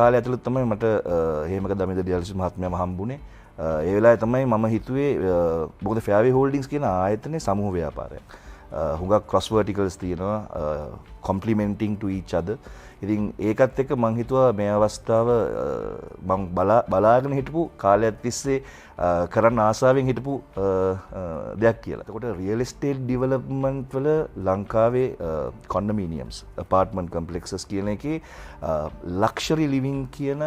කාලය ඇතුළත තමයි මට හේමක දමින්ද දියල්සි මහත්මයාම හම්බුනේ. ඒ වෙලාවේ තමයි මම හිතුවේ මොකද ෆෙයාවේ හෝල්ඩින්ග්ස් කියන ආයතනයේ සමූහ ව්‍යාපාරයක්. හුඟක් ක්‍රොස් වර්ටිකල්ස් තියෙනවා කොම්ප්ලිමෙන්ටිං ටු ඊච් අදර්. ඉතින් ඒකත් එක්ක මම හිතුවා මේ අවස්ථාව මම බලාගෙන හිටපු කාලයක් තිස්සේ කරන්න ආසාවෙන් හිටපු දෙයක් කියලා. එතකොට රියල් එස්ටේට් ඩිවෙලොප්මන්ට් වල ලංකාවේ කොන්ඩොමිනියම්ස් අපාර්ට්මන්ට් කොම්ප්ලෙක්සස් කියන එකේ ලක්ෂරි ලිවිං කියන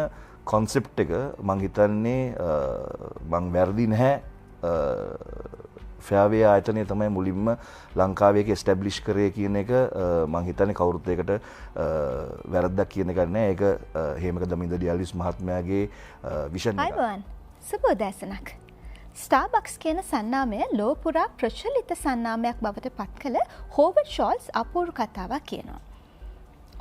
කොන්සෙප්ට් එක මම හිතන්නේ මම වැරදි නැහැ. ෆෙයාවේ ආයතනය තමයි මුලින්ම ලංකාවේ එස්ටැබ්ලිෂ් කරේ කියන එක මම හිතන්නේ කවුරුත් ඒකට වැරද්දක් කියන එකක් නෑ. ඒක හේමක දමින්ද දියල්විස් මහත්මයාගේ විෂන් එක. අයිවන් සුබෝදෑසනක්. ස්ටාර්බක්ස් කියන සන්නාමය ලෝ පුරා ප්‍රචලිත සන්නාමයක් බවට පත් කළ හෝවර්ඩ් ෂෝල්ස් අපූර්ව කතාවක් කියනවා.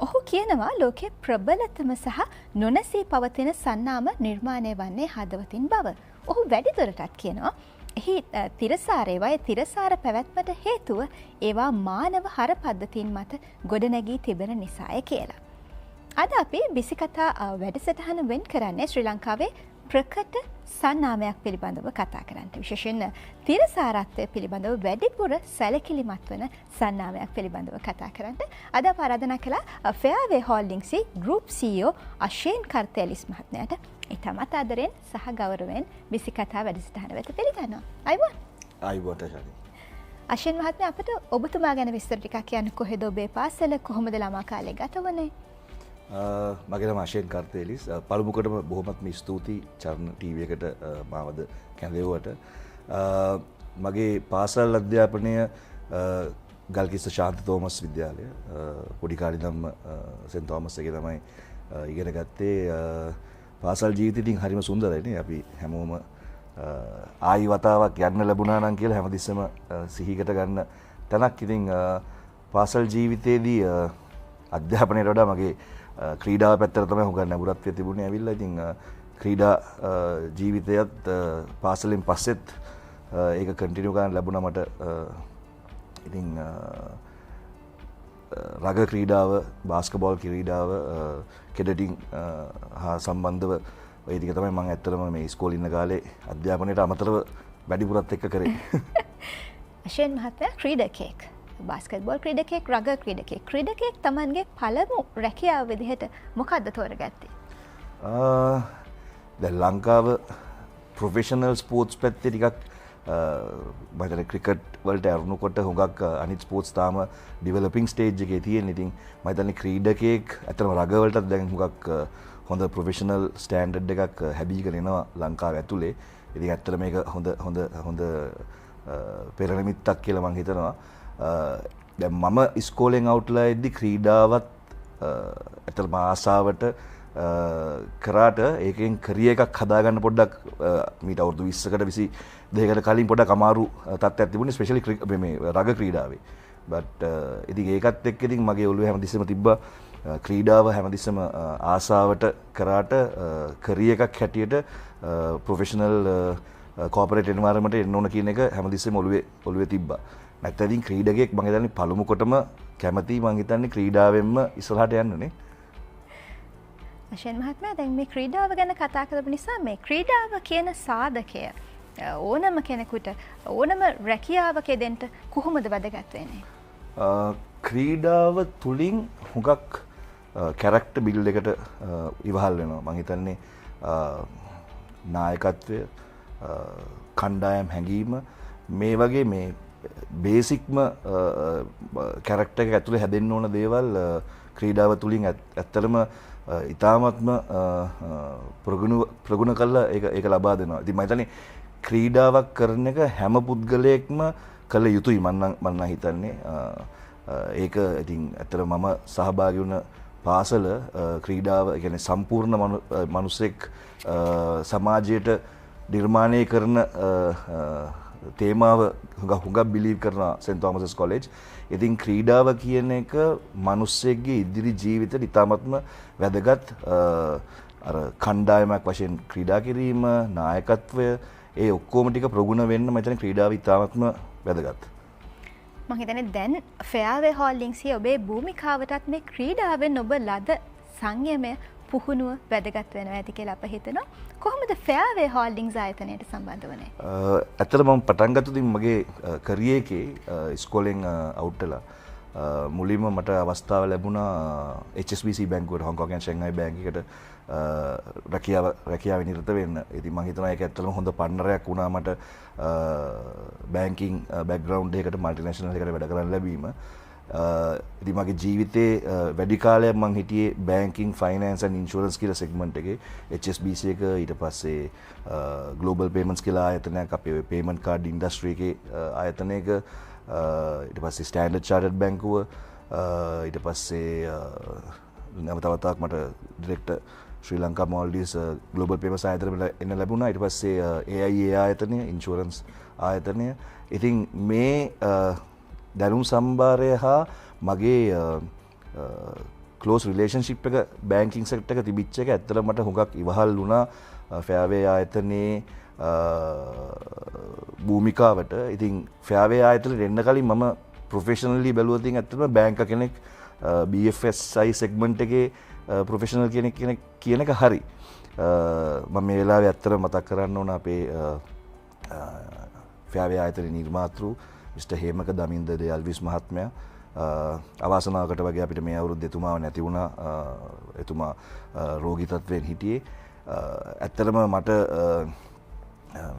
ඔහු කියනවා ලෝකයේ ප්‍රබලතම සහ නොනැසී පවතින සන්නාම නිර්මාණය වන්නේ හදවතින් බව. ඔහු වැඩිදුරටත් කියනවා එහි තිරසාරේවයි තිරසාර පැවැත්මට හේතුව ඒවා මානව හර පද්ධතින් මත ගොඩනැගී තිබෙන නිසාය කියලා. අද අපි බිසිකතා වැඩසටහන වෙන් කරන්නේ ශ්‍රී ලංකාවේ ප්‍රකට සන්නාමයක් පිළිබඳව කතා කරන්න. විශේෂයෙන් තිරසාරත්වය පිළිබඳව වැඩිපුර සැලකිලිමත් වන සන්නාමයක් පිළිබඳව කතා කරන්න. අද අප ආරාධනා කළා ෆෙයාවේ හෝල්ඩින්ග්ස් ගෲප් CEO අශේන් කර්තේලිස් මහත්මයාට ඉතාමත් ආදරෙන් සහ ගෞරවයෙන් බිසිකතා වැඩසටහන වෙත පිළිගන්නවා. අයිබෝන්. අයිබෝන් ටෂානි. අශේන් මහත්මයා අපට ඔබතුමා ගැන විස්තර ටිකක් කියන්න. කොහෙද ඔබේ පාසල, කොහොමද ළමා කාලේ ගත වුණේ? මගේ නම අශේන් කර්තේලිස්. පළමුකොටම බොහොමත්ම ස්තුතියි චරණ ටීවී එකට මාවද කැඳෙව්වට. මගේ පාසල් අධ්‍යාපනය ගල්කිස්ස ශාන්ත තෝමස් විද්‍යාලය. පොඩි කාලේ ඉඳන්ම සෙන්ට් තෝමස් එකේ තමයි ඉගෙන ගත්තේ. පාසල් ජීවිතය ඉතින් හරිම සුන්දරයිනේ. අපි හැමෝම ආයි වතාවක් යන්න ලැබුණා නම් කියලා හැමතිස්සෙම සිහිකට ගන්න තැනක්. ඉතින් පාසල් ජීවිතයේදී අධ්‍යාපනයට වඩා මගේ ක්‍රීඩාව පැත්තට තමයි හුඟක් නැඹුරත්වය තිබුණේ ඇවිල්ලා. ඉතින් ක්‍රීඩා ජීවිතයත් පාසලෙන් පස්සෙත් ඒක කන්ටිනියු කරන්න ලැබුණා මට. ඉතින් රග ක්‍රීඩාව, බාස්කට්බෝල් ක්‍රීඩාව, කෙඩටින් හා සම්බන්ධව ඔය ටික තමයි මම ඇත්තටම මේ ඉස්කෝලේ ඉන්න කාලේ අධ්‍යාපනයට අමතරව වැඩිපුරත් එක්ක කරේ. අශේන් මහත්තයා ක්‍රීඩකයෙක්. බාස්කට්බෝල් ක්‍රීඩකයෙක්, රග ක්‍රීඩකයෙක්. ක්‍රීඩකයෙක් Tamanගේ පළමු රැකියාව විදිහට මොකද්ද තෝරගත්තේ? දැන් ලංකාව ප්‍රොෆෙෂනල් ස්පෝර්ට්ස් පැත්තේ ටිකක් මම හිතන්නේ ක්‍රිකට් වලට අරුණුකොට හුඟක් අනිත් ස්පෝර්ට්ස් තාම ඩෙවලොපින් ස්ටේජ් එකේ තියෙන. ඉතින් මම හිතන්නේ ක්‍රීඩකයෙක් ඇත්තටම රග වලටත් දැන් හුඟක් හොඳ ප්‍රොෆෙෂනල් ස්ටෑන්ඩඩ් එකක් හැදීගෙන එනවා ලංකාව ඇතුලේ. ඉතින් ඇත්තට මේක හොඳ පෙරනිමිත්තක් කියලා මම හිතනවා. දැන් මම ඉස්කෝලෙන් අවුට්ලා එද්දි ක්‍රීඩාවත් ඇත්තටම ආසාවට කරාට ඒකෙන් කරියර් එකක් හදාගන්න පොඩ්ඩක් මීට අවුරුදු 20කට 22කට කලින් පොඩ්ඩක් අමාරු තත්ත්වයක් තිබුණේ ස්පෙෂලි මේ රග ක්‍රීඩාවේ. බට් ඉතින් ඒකත් එක්ක ඉතින් මගේ ඔළුවේ හැමතිස්සෙම තිබ්බා ක්‍රීඩාව හැමතිස්සෙම ආසාවට කරාට කරියර් එකක් හැටියට ප්‍රොෆෙෂනල් කෝපරේට් එන්වයරන්මන්ට් එන්න ඕන කියන එක හැමතිස්සෙම ඔළුවේ තිබ්බා. නැත්නම් ඉතින් ක්‍රීඩකයෙක් මම හිතන්නේ පළමු කොටම කැමති මම හිතන්නේ ක්‍රීඩාවෙන්ම ඉස්සරහට යන්නනේ. අශේන් මහත්මයා දැන් මේ ක්‍රීඩාව ගැන කතා කරපු නිසා මේ ක්‍රීඩාව කියන සාධකය ඕනම කෙනෙකුට ඕනම රැකියාවක දෙන්න කොහොමද වැදගත් වෙන්නේ? ක්‍රීඩාව තුලින් හුඟක් කැරක්ටර් බිල්ඩ් එකට ඉවහල් වෙනවා. මම හිතන්නේ නායකත්වය, කණ්ඩායම් හැඟීම මේ වගේ මේ බේසික්ම කැරක්ටර් එක ඇතුලේ හැදෙන්න ඕන දේවල් ක්‍රීඩාව තුලින් ඇත්තටම ඉතාමත්ම ප්‍රගුණ කළා ඒක ලබා දෙනවා. ඉතින් මම හිතන්නේ ක්‍රීඩාවක් කරන එක හැම පුද්ගලයෙක්ම කළ යුතුයි මම හිතන්නේ. ඒක ඉතින් ඇත්තට මම සහභාගී වුණ පාසල ක්‍රීඩාව කියන්නේ සම්පූර්ණ මනුස්සෙක් සමාජයට නිර්මාණය කරන තේමාව හුඟක් බිලීව් කරන සෙන්ට් තෝමස් කොලෙජ්. ඉතින් ක්‍රීඩාව කියන එක මිනිස්සෙක්ගේ ඉදිරි ජීවිතේට ඉතාමත්ම වැදගත් අර කණ්ඩායමක් වශයෙන් ක්‍රීඩා කිරීම, නායකත්වය ඒ ඔක්කොම ටික ප්‍රගුණ වෙන්න මම හිතන්නේ ක්‍රීඩාව ඉතාමත්ම වැදගත්. මම හිතන්නේ දැන් ෆෙයාවේ හෝල්ඩින්ග්ස් ඔබේ භූමිකාවටත් මේ ක්‍රීඩාවෙන් ඔබ ලද සංයමය පුහුණුව වැදගත් වෙනවා ඇති කියලා අප හිතනවා. කොහොමද ෆෙයාවේ හෝල්ඩින්ග්ස් ආයතනයට සම්බන්ධ වුණේ? ඇත්තට මම පටන් ගත්තදී මගේ කරියර් එකේ ඉස්කෝලෙන් අවුට් වෙලා මුලින්ම මට අවස්ථාව ලැබුණා HSBC බැංකුවට හොංකොං ඇන්ඩ් ෂැන්ඝයි බැංක් එකට රැකියාවේ නිරත වෙන්න. ඉතින් මම හිතනවා ඒක ඇත්තටම හොඳ පන්නරයක් වුණා මට බැංකින් බෑග්ග්‍රවුන්ඩ් එකකට මල්ටිනේෂනල් එකකට වැඩ කරන්න ලැබීම. ඉතින් මගේ ජීවිතේ වැඩි කාලයක් මම හිටියේ බැංකින් ෆයිනෑන්ස් ඇන්ඩ් ඉන්ෂුරන්ස් කියලා සෙග්මන්ට් එකේ HSBC එක ඊට පස්සේ ග්ලෝබල් පේමන්ට්ස් කියලා ආයතනයක් අපේ පේමන්ට් කාඩ් ඉන්ඩස්ට්‍රි එකේ ආයතනයක ඊට පස්සේ ස්ටෑන්ඩඩ් චාර්ටර්ඩ් බැංකුව ඊට පස්සේ තවතක් මට ඩිරෙක්ටර් ශ්‍රී ලංකා මෝල්ඩීස් ග්ලෝබල් පේමන්ට්ස් ආයතනයට එන්න ලැබුණා. ඊට පස්සේ AIA ආයතනය ඉන්ෂුරන්ස් ආයතනය. ඉතින් මේ දැනුම් සම්භාරය හා මගේ ක්ලෝස් රිලේෂන්ෂිප් එක බැංකින් සෙක්ටර් එක තිබිච්ච එක ඇත්තටම මට හුඟක් ඉවහල් වුණා ෆෙයාවේ ආයතනයේ භූමිකාවට. ඉතින් ෆෙයාවේ ආයතනයට එන්න කලින් මම ප්‍රොෆෙෂනලි බැලුවොත් ඇත්තටම බැංක කෙනෙක් BFSI සෙග්මන්ට් එකේ ප්‍රොෆෙෂනල් කෙනෙක් කියන එක හරි. මම මේ වෙලාවේ ඇත්තටම මතක් කරන්න ඕන අපේ ෆෙයාවේ ආයතනයේ නිර්මාතෘ මිස්ටර් හේමක දමින්ද දයාල්විස් මහත්මයා අවාසනාවකට වගේ අපිට මේ අවුරුද්දේ එතුමාව නැති වුණා. එතුමා රෝගී තත්ත්වයෙන් හිටියේ. ඇත්තටම මට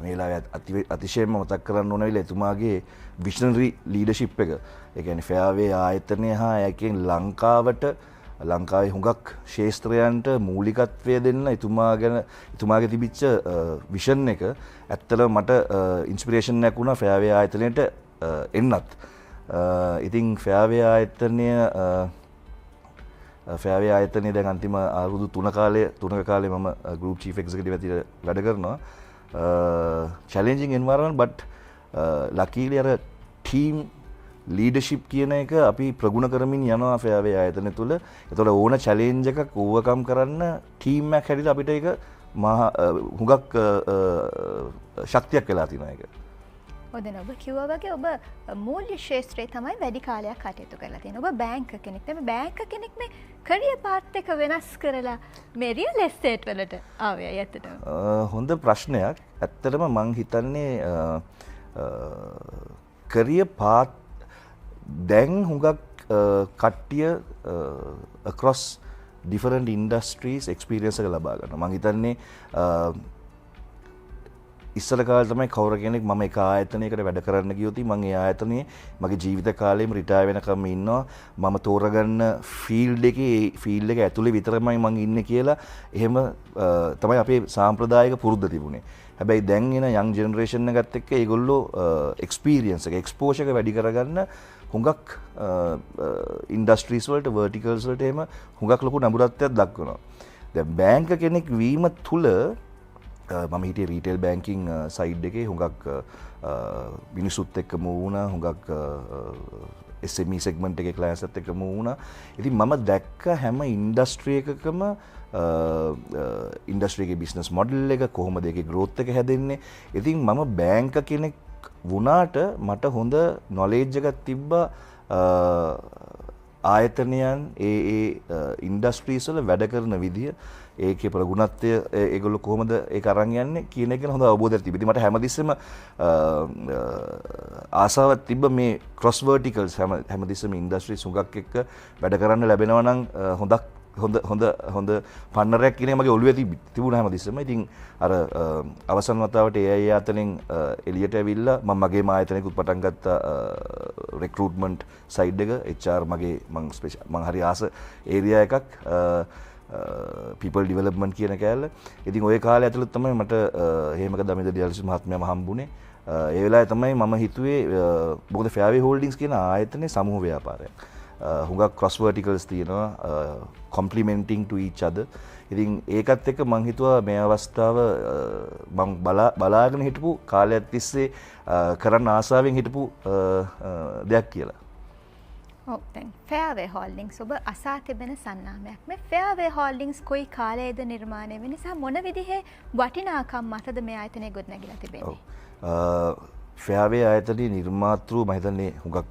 මේ වෙලාවේ අතිශයින්ම මතක් කරන්න ඕන වෙලාව එතුමාගේ විෂනරි ලීඩර්ෂිප් එක. ඒ කියන්නේ ෆෙයාවේ ආයතනය හා ඒකෙන් ලංකාවේ හුඟක් ශේෂ්ත්‍රයන්ට මූලිකත්වය දෙන්න එතුමාගේ තිබිච්ච විෂන් එක ඇත්තටම මට ඉන්ස්පිරේෂන් එකක් වුණා ෆෙයාවේ ආයතනයට එන්නත්. ඉතින් ෆෙයාවේ ආයතනයේ දැන් අන්තිම අවුරුදු 3ක කාලේ මම ගෲප් චීෆ් එක්සිකියුටිව් ඇතුළේ වැඩ කරනවා. challenging environment but luckily අර ටීම් ලීඩර්ෂිප් කියන එක අපි ප්‍රගුණ කරමින් යනවා ෆෙයාවේ ආයතනය තුළ. ඒතකොට ඕන චැලෙන්ජ් එකක් ඕවර්කම් කරන්න ටීම් එකක් හැටියට අපිට ඒක හුඟක් ශක්තියක් වෙලා තියෙනවා ඒක. ඔතන ඔබ කිව්වා වගේ ඔබ මූල්‍ය ශාස්ත්‍රයේ තමයි වැඩි කාලයක් කටයුතු කරලා තියෙනවා. ඔබ බැංක කෙනෙක්. මේ බැංක කෙනෙක් මේ කරියර් පාත් එක වෙනස් කරලා මේ රියල් එස්ටේට් වලට ආවේ ඇත්තටම. හොඳ ප්‍රශ්නයක්. ඇත්තටම මං හිතන්නේ කරියර් පාත් දැන් හුඟක් කට්ටිය across different industries experience එක ලබා ගන්නවා. මං හිතන්නේ ඉස්සර කාලේ තමයි කවුරු කෙනෙක් මම එක ආයතනයකට වැඩ කරන්න ගියොත් මම ඒ ආයතනයේ මගේ ජීවිත කාලෙම රිටයර් වෙනකම් ඉන්නවා. මම තෝරගන්න ෆීල්ඩ් එක ඇතුලේ විතරමයි මම ඉන්නේ කියලා එහෙම තමයි අපේ සාම්ප්‍රදායික පුරුද්ද තිබුණේ. හැබැයි දැන් එන යං ජෙනරේෂන් එකත් එක්ක ඒගොල්ලෝ එක්ස්පීරියන්ස් එක එක්ස්පෝෂර් එක වැඩි කරගන්න හුඟක් ඉන්ඩස්ට්‍රීස් වලට වර්ටිකල්ස් වලට එහෙම හුඟක් ලොකු නඹුරත්වයක් දක්වනවා. දැන් බැංක කෙනෙක් වීම තුල මම හිටියේ රීටේල් බැංකින් සයිඩ් එකේ හුඟක් මිනිසුත් එක්කම වුණා. හුඟක් SME සෙග්මන්ට් එකේ ක්ලයන්ට්ස් එක්කම වුණා. ඉතින් මම දැක්ක හැම ඉන්ඩස්ට්‍රි එකකම ඉන්ඩස්ට්‍රි එකේ බිස්නස් මොඩල් එක කොහොමද ඒකේ ග්‍රෝත් එක හැදෙන්නේ. ඉතින් මම බැංක කෙනෙක් වුණාට මට හොඳ නොලෙජ් එකක් තිබ්බා ආයතනයන් ඒ ඉන්ඩස්ට්‍රීස් වල වැඩ කරන විදිය, ඒකේ ප්‍රගුණත්වය ඒගොල්ලෝ කොහොමද ඒක අරන් යන්නේ කියන එක ගැන හොඳ අවබෝධයක් තිබ්බා. ඉතින් මට හැමතිස්සෙම ආසාවක් තිබ්බ මේ ක්‍රොස් වර්ටිකල්ස් හැමතිස්සෙම ඉන්ඩස්ට්‍රීස් හුඟක් එක්ක වැඩ කරන්න ලැබෙනවා නම් හොඳ පන්නරයක් කියන එක මගේ ඔළුවේ තිබුණා හැමතිස්සෙම. ඉතින් අර අවසන් වතාවට AI ආයතනෙන් එළියට ඇවිල්ලා මම මගේම ආයතනයකුත් පටන් ගත්තා රික්‍රූට්මන්ට් සයිඩ් එක. HR මම හරි ආස ඒරියා එකක් people development කියන කෑල්ල. ඉතින් ওই කාලය ඇතුළත තමයි මට හේමක දමින්ද දියල්විස් මහත්මයාම හම්බුනේ. ඒ වෙලාවේ තමයි මම හිතුවේ මොකද ෆෙයාවේ හෝල්ඩින්ග්ස් කියන ආයතනයේ සමූහ ව්‍යාපාරයක්. හුඟක් ක්‍රොස් වර්ටිකල්ස් තියෙනවා, complementing to each other. ඉතින් ඒකත් එක්ක මම හිතුවා මේ අවස්ථාව මම බලාගෙන හිටපු කාලයක් තිස්සේ කරන්න ආසාවෙන් හිටපු දෙයක් කියලා. ඔව් දැන් ෆෙයාවේ හෝල්ඩින්ග්ස් ඔබ අසා තිබෙන සන්නාමයක්. මේ ෆෙයාවේ හෝල්ඩින්ග්ස් කොයි කාලයේද නිර්මාණය වෙන්නේ සහ මොන විදිහේ වටිනාකම් මතද මේ ආයතනය ගොඩනැගිලා තිබෙන්නේ? ෆෙයාවේ ආයතනයේ නිර්මාතෘ මම හිතන්නේ හුඟක්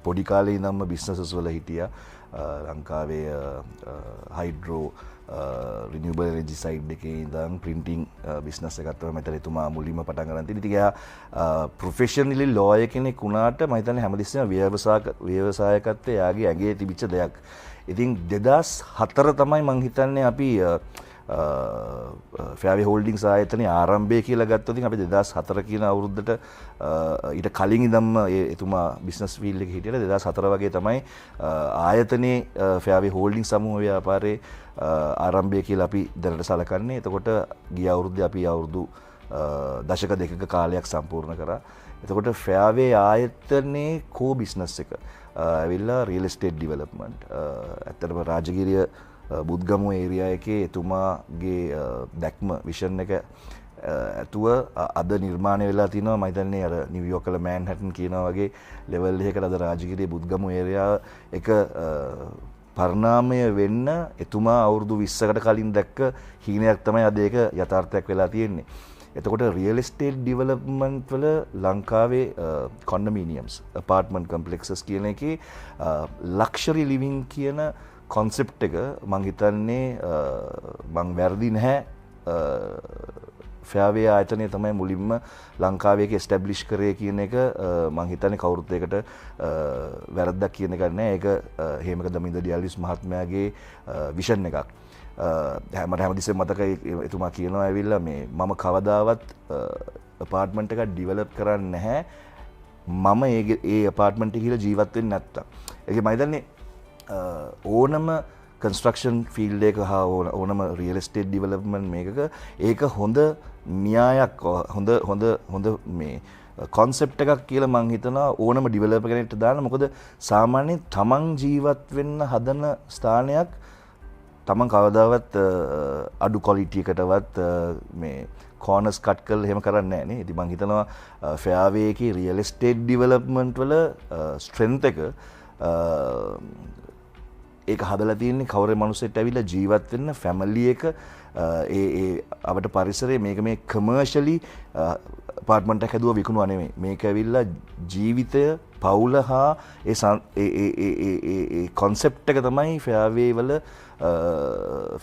පොඩි කාලේ ඉඳන්ම බිස්නසස් වල හිටියා. ලංකාවේ හයිඩ්‍රෝ රිනියබල් එනර්ජි සයිඩ් එකේ ඉඳන් ප්‍රින්ටිං බිස්නස් එකක් තමයි මම එතුමා මුලින්ම පටන් ගන්න තියෙන්නේ. ඉතින් එයා ප්‍රොෆෙෂනලි ලෝයර් කෙනෙක් වුණාට මම හිතන්නේ හැමතිස්සෙම ව්‍යවසායකත්වයේ එයාගේ ඇඟේ තිබිච්ච දෙයක්. ඉතින් 2004 තමයි මම හිතන්නේ අපි ෆෑවේ හෝල්ඩින්ස් ආයතනයේ ආරම්භය කියලා ගත්තොත් ඉතින් අපි 2004 කියන අවුරුද්දට ඊට කලින් ඉඳන්ම එතුමා බිස්නස් ෆීල්ඩ් එකේ හිටියට 2004 වගේ තමයි ආයතනයේ ෆෑවේ හෝල්ඩින්ස් සමූහ ව්‍යාපාරයේ ආරම්භය කියලා අපි දැනට සලකන්නේ. එතකොට ගිය අවුරුද්දේ අපි අවුරුදු දශක දෙකක කාලයක් සම්පූර්ණ කරා. එතකොට ෆෑවේ ආයතනයේ කෝ බිස්නස් එක ඇවිල්ලා රියල් එස්ටේට් ඩිවෙලොප්මන්ට්. ඇත්තටම රාජගිරිය බුද්ගමු ඒරියා එකේ එතුමාගේ දැක්ම විෂන් එක ඇතුව අද නිර්මාණය වෙලා තිනවා. මම හිතන්නේ අර නිව්යෝක් වල මෑන්හටන් කියනවා වගේ ලෙවල් එකකට අද රාජගිරිය බුද්ගමු ඒරියා එක පරිණාමය වෙන්න එතුමා අවුරුදු 20කට කලින් දැක්ක හීනයක් තමයි අද ඒක යථාර්ථයක් වෙලා තියෙන්නේ. එතකොට රියල් එස්ටේට් ඩිවෙලොප්මන්ට් වල ලංකාවේ කොන්ඩොමිනියම්ස් අපාර්ට්මන්ට් කොම්ප්ලෙක්සස් කියන එකේ ලක්ෂරි ලිවිං කියන කොන්සෙප්ට් එක මං හිතන්නේ මං වැරදි නැහැ. ෆෑවේ ආයතනය තමයි මුලින්ම ලංකාවේ එක එස්ටැබ්ලිෂ් කරේ කියන එක මං හිතන්නේ කවුරුත් ඒකට වැරද්දක් කියන එකක් නෑ. ඒක හේමක දමින්ද ඩියල්විස් මහත්මයාගේ විෂන් එකක්. මට හැමතිස්සෙම මතකයි එතුමා කියනවා ඇවිල්ලා මේ මම කවදාවත් අපාර්ට්මන්ට් එකක් ඩිවෙලොප් කරන්නේ නැහැ මම ඒ අපාර්ට්මන්ට් එකේ කියලා ජීවත් වෙන්නේ නැත්තම්. ඒකයි මම හිතන්නේ ඕනම කන්ස්ට්‍රක්ෂන් ෆීල්ඩ් එක හා ඕනම රියල් එස්ටේට් ඩිවෙලොප්මන්ට් මේකක ඒක හොඳ න්‍යායක් හොඳ මේ කොන්සෙප්ට් එකක් කියලා මං හිතනවා ඕනම ඩිවෙලොපර් කෙනෙක්ට දාන්න. මොකද සාමාන්‍යයෙන් තමන් ජීවත් වෙන්න හදන ස්ථානයක් තමන් කවදාවත් අඩු ක්වොලිටි එකටවත් මේ කෝනර්ස් කට් කරලා එහෙම කරන්නේ නැහැ නේ. ඉතින් මං හිතනවා ෆෙයාවේ එකේ රියල් එස්ටේට් ඩිවෙලොප්මන්ට් වල ස්ට්‍රෙන්ත් එක ඒක හදලා තියෙන්නේ කවුරු මනුස්සයෙක් ඇවිල්ලා ජීවත් වෙන්න ෆැමිලි එක ඒ අපට පරිසරයේ මේක මේ කමර්ෂලි අපාර්ට්මන්ට් එකක් හදුවා විකුණුවා නෙමෙයි. මේක ඇවිල්ලා ජීවිතය පවුල හා ඒ කොන්සෙප්ට් එක තමයි ෆෙයාවේ වල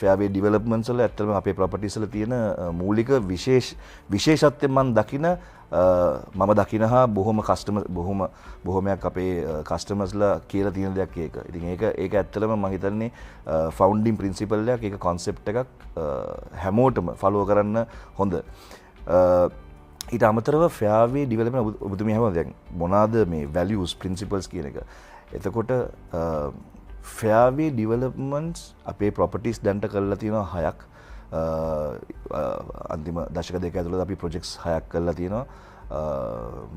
ෆෙයාවේ ඩිවෙලොප්මන්ට්ස් වල ඇත්තටම අපේ ප්‍රොපර්ටිස් වල තියෙන මූලික විශේෂත්වය මම දකින හා බොහොමයක් අපේ කස්ටමර්ස්ලා කියලා තියෙන දෙයක් ඒක. ඉතින් ඒක ඇත්තටම මම හිතන්නේ ෆවුන්ඩින් ප්‍රින්සිපල් එකක්. ඒක කොන්සෙප්ට් එකක් හැමෝටම ෆලෝ කරන්න හොඳ. ඊට අමතරව ෆෙයාවේ ඩිවෙලොප්මන්ට් ඔබතුමිය හැම දැන් මොනවාද මේ වැලියුස් ප්‍රින්සිපල්ස් කියන එක. එතකොට ෆෙයාවේ ඩිවෙලොප්මන්ට්ස් අපේ ප්‍රොපර්ටිස් දැන්ට කරලා තියෙනවා 6ක්. අන්තිම දශක දෙක ඇතුළත අපි ප්‍රොජෙක්ට්ස් 6ක් කරලා තියෙනවා.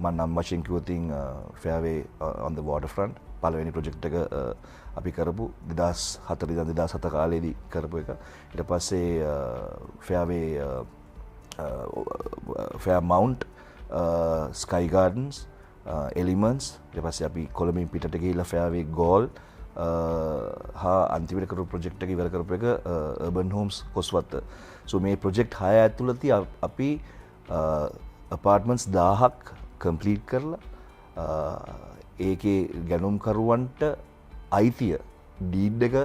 මම නම් වශයෙන් කිව්වොත් ෆෙයාවේ on the waterfront පළවෙනි ප්‍රොජෙක්ට් එක අපි කරපු 2004 ඉඳන් 2007 කාලේදී කරපු එක. ඊට පස්සේ ෆෙයාවේ ෆෙයාමවුන්ට් ස්කයි ගාඩන්ස් එලිමන්ට්ස් ඊට පස්සේ අපි කොළඹින් පිටට ගිහිල්ලා ෆෙයාවේ ගෝල් හා අන්තිමට කරපු ප්‍රොජෙක්ට් එක ඉවර කරපු එක අර්බන් හෝම්ස් කොස්වත්ත. සෝ මේ ප්‍රොජෙක්ට් 6 ඇතුළතදී අපි අපාර්ට්මන්ට්ස් 1000ක් කම්ප්ලීට් කරලා ඒකේ ගැනුම්කරුවන්ට අයිතිය ඩීඩ් එක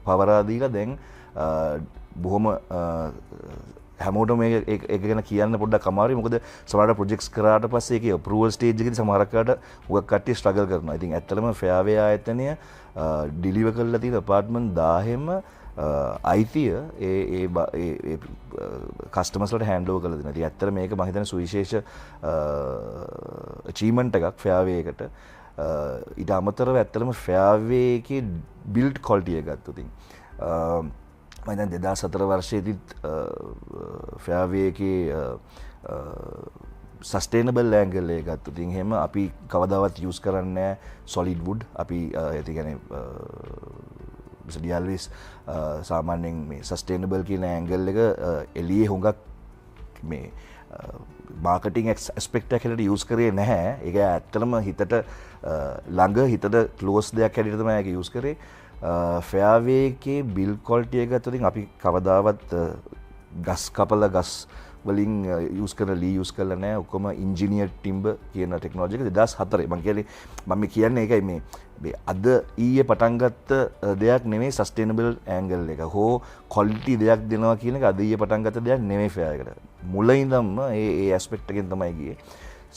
පවරා දීලා දැන් බොහොම හැමෝටම ඒක ගැන කියන්න පොඩ්ඩක් අමාරුයි. මොකද සමහරවිට ප්‍රොජෙක්ට්ස් කරාට පස්සේ ඒකේ අප්‍රූවල් ස්ටේජ් එකේදී සමහරකට හුඟක් කට්ටිය ස්ට්‍රගල් කරනවා. ඉතින් ඇත්තටම ෆෙයාවේ ආයතනය ඩිලිවර් කරලා තියෙන අපාර්ට්මන්ට් 1000ෙම අයිතිය ඒ කස්ටමර්ස්ලට හෑන්ඩ් ඕවර් කරලා දෙනවා. ඉතින් ඇත්තට මේක මම හිතන්නේ සුවිශේෂ අචීව්මන්ට් එකක් ෆෙයාවේ එකට. ඊට අමතරව ඇත්තටම ෆෙයාවේ එකේ බිල්ඩ් ක්වොලිටි එක ගත්තොත් මම දැන් 2004 වර්ෂයේදීත් ෆෙයාවේ එකේ සස්ටේනබල් ඇන්ගල් එක ගත්තොත් එහෙම අපි කවදාවත් යූස් කරන්නේ නැහැ සොලිඩ් වුඩ්. අපි ඒ කියන්නේ ඩියල්විස් සාමාන්‍යයෙන් මේ සස්ටේනබල් කියන ඇන්ගල් එක එළියේ හුඟක් මේ මාකටිං ඇස්පෙක්ට් එකකට යූස් කරේ නැහැ. ඒක ඇත්තටම හිතට ළඟ හිතට ක්ලෝස් දෙයක් හැටියට තමයි ඒක යූස් කරේ. ෆෙයාවේ එකේ බිල්ඩ් ක්වොලිටි එක ගත්තොත් අපි කවදාවත් ගස් කපලා ගස් වලින් යූස් කරන ලී යූස් කරලා නැහැ. ඔක්කොම ඉන්ජිනියර් ටිම්බර් කියන ටෙක්නොලොජි එක 2004 මම කියන්නේ ඒකයි මේ අද ඊයේ පටන් ගත්ත දෙයක් නෙමෙයි සස්ටේනබල් ඇන්ගල් එක හෝ ක්වොලිටි දෙයක් දෙනවා කියන එක අද ඊයේ පටන් ගත්ත දෙයක් නෙමෙයි ෆෙයාර් එකට. මුල ඉඳන්ම ඒ ඇස්පෙක්ට් එකෙන් තමයි ගියේ.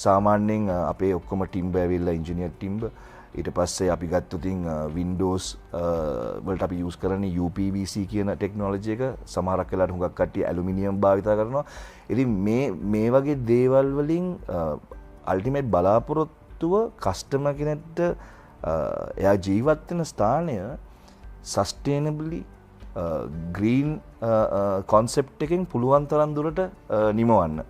සාමාන්‍යයෙන් අපේ ඔක්කොම ටිම්බර් ඇවිල්ලා ඉන්ජිනියර් ටිම්බර්. ඊට පස්සේ අපි ගත්තොතින් Windows වලට අපි යූස් කරන්නේ UPVC කියන ටෙක්නොලොජි එක. සමහරක් වෙලාවට හුඟක් කට්ටිය ඇලුමිනියම් භාවිත කරනවා. ඉතින් මේ වගේ දේවල් වලින් අල්ටිමේට් බලාපොරොත්තුව කස්ටමර් කෙනෙක්ට එයා ජීවත් වෙන ස්ථානය සස්ටේනබලි ග්‍රීන් කොන්සෙප්ට් එකෙන් පුළුවන් තරම් දුරට නිමවන්න.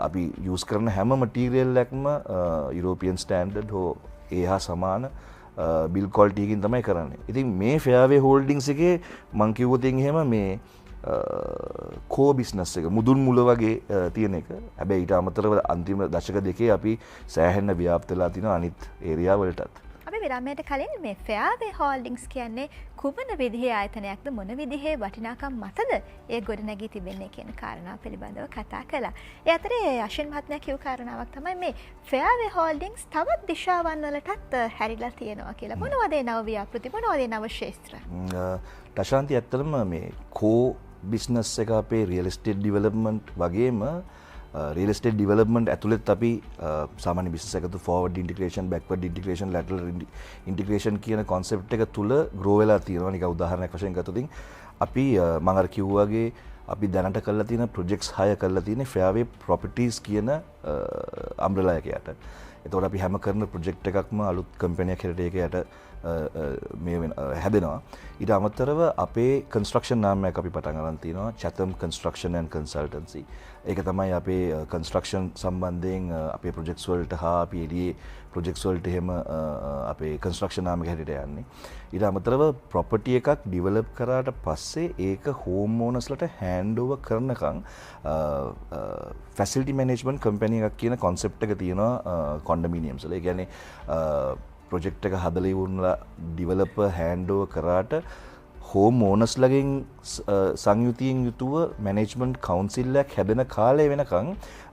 අපි යූස් කරන හැම මටීරියල් එකක්ම යුරෝපියන් ස්ටෑන්ඩඩ් හෝ ඒ හා සමාන බිල් ක්වොලිටි එකකින් තමයි කරන්නේ. ඉතින් මේ ෆෙයාර්වේ හෝල්ඩින්ග්ස් එකේ මං කිව්වොත් එහෙම මේ කෝ බිස්නස් එක මුදුන් මුල වගේ තියෙන එක. හැබැයි ඊට අමතරව අන්තිම දශක දෙකේ අපි සෑහෙන්න ව්‍යාප්ත වෙලා තිනවා අනිත් ඒරියා වලටත්. අපි විරාමයට කලින් මේ ෆෙයාර්වේ හෝල්ඩින්ග්ස් කියන්නේ කුමන විදිහේ ආයතනයක්ද මොන විදිහේ වටිනාකම් මතද ඒ ගොඩනැගී තිබෙන්නේ කියන කාරණා පිළිබඳව කතා කළා. ඒ අතරේ අශ්වින් මහත්මයා කියු කාරණාවක් තමයි මේ ෆෙයාර්වේ හෝල්ඩින්ග්ස් තවත් දිශාවන් වලටත් හැරිලා තියෙනවා කියලා. මොනවද ඒ නව ව්‍යාපෘති මොනවද ඒ නව ශාස්ත්‍ර? ටශාන්ති ඇත්තටම මේ කෝ බිස්නස් එක අපේ රියල් එස්ටේට් ඩිවෙලොප්මන්ට් වගේම රියල් එස්ටේට් ඩිවෙලොප්මන්ට් ඇතුළත් අපි සාමාන්‍ය බිස්නස් එකතු forward integration backward integration lateral integration කියන කොන්සෙප්ට් එක තුල ග්‍රෝ වෙලා තියෙනවා. නිකන් උදාහරණයක් වශයෙන් ගත්තොත් අපි මම අර කිව්වාගේ අපි දැනට කරලා තියෙන ප්‍රොජෙක්ට්ස් 6 කරලා තියෙන්නේ ෆෙයාර්වේ ප්‍රොපර්ටිස් කියන අම්බ්‍රෙලා එක යට. එතකොට අපි හැම කරන ප්‍රොජෙක්ට් එකක්ම අලුත් කම්පැනියක් හැටියට ඒක යට හැදෙනවා. ඊට අමතරව අපේ කන්ස්ට්‍රක්ෂන් නාමයක් අපි පටන් ගන්න තියෙනවා Chatham Construction and Consultancy. ඒක තමයි අපේ කන්ස්ට්‍රක්ෂන් සම්බන්ධයෙන් අපේ ප්‍රොජෙක්ට්ස් වලට හා අපි එළියේ ප්‍රොජෙක්ට්ස් වලට එහෙම අපේ කන්ස්ට්‍රක්ෂන් නාමයක් හැටියට යන්නේ. ඊට අමතරව ප්‍රොපර්ටි එකක් ඩිවෙලොප් කරාට පස්සේ ඒක හෝම් ඕනර්ස්ලට හෑන්ඩ් ඕවර් කරනකම් ෆැසිලිටි මැනේජ්මන්ට් කම්පැනි එකක් කියන කොන්සෙප්ට් එක තියෙනවා කොන්ඩොමිනියම්ස් වල. ඒ කියන්නේ ප්‍රොජෙක්ට් එක හදලා ඉවරලා ඩිවෙලොපර් හෑන්ඩ් ඕවර් කරාට හෝම් ඕනර්ස්ලගෙන් සංයුතියෙන් යුතුව මැනේජ්මන්ට් කවුන්සිල් එකක් හැදෙන කාලය වෙනකන්